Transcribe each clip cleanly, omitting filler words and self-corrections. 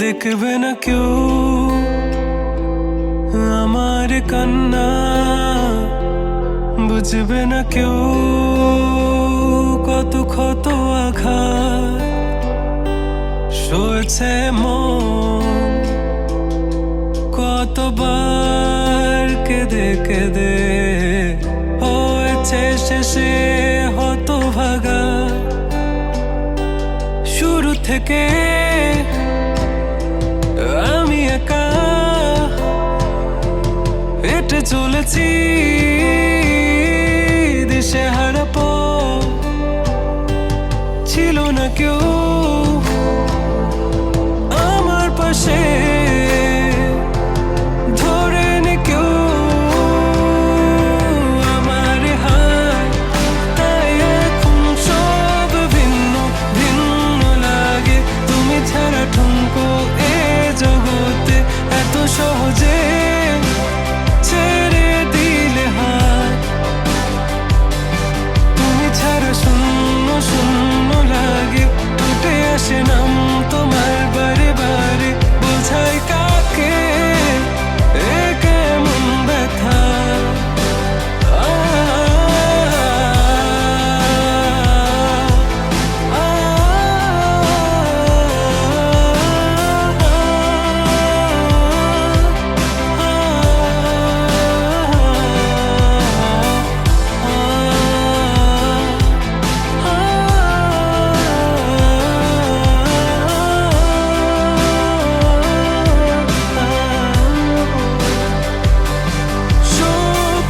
দেখবে না কেউ আমার কান্না, বুঝবে না কেউ কত ক্ষত আঘাত সয়েছে মন, কতবার কেঁদে কেঁদে হয়েছে শেষে হতভাগা। শুরু থেকে আমি একা হেঁটে চলেছি দিশেহারা পথ, ছিল না কেউ আমার পাশে ধরে নি কেউ আমার হাত, তাই এখন সব ভিন্ন ভিন্ন লাগে। তুমি ছাড়া ঠুনকো এ জগতে এত সহজে ছেড়ে দিলে হাত, তুমি ছাড়া শূন্য শূন্য লাগে। উঠে আসে নাম তোমার বারে বারে, বোঝাই কাকে এ কেমন ব্যথা।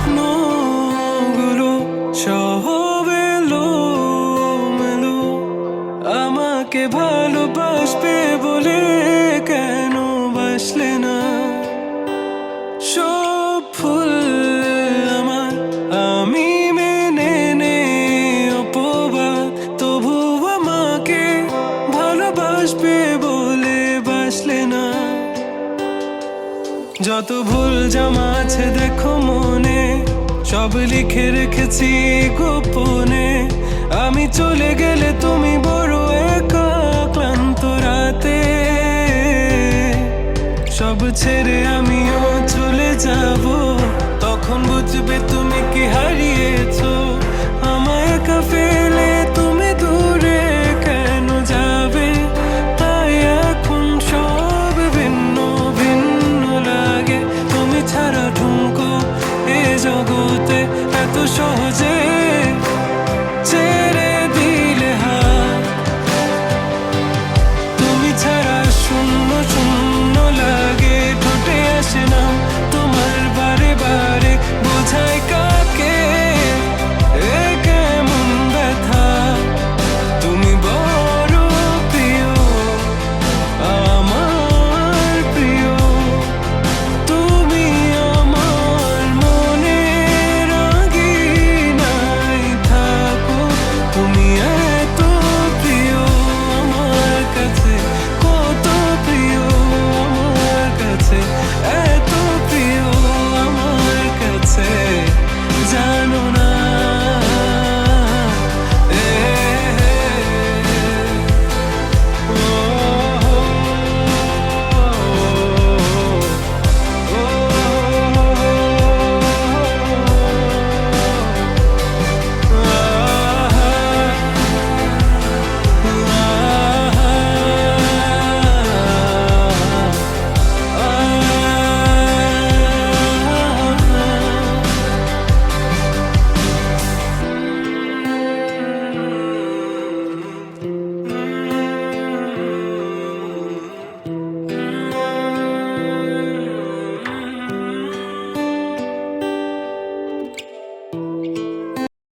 স্বপ্নগুলো সব এলোমেলো, আমাকে ভালোবাসবে বলে কেন বাসলে না? সব ফুল আমার আমি মেনে নে অপবাদ, তবু আমাকে ভালোবাসবে বলে বাসলে না। যত ভুল জমা আছে দেখো মনে, সব লিখে রেখেছি গোপনে। আমি চলে গেলে তুমি বড় একা ক্লান্ত রাতে, সব ছেড়ে আমিও চলে যাই।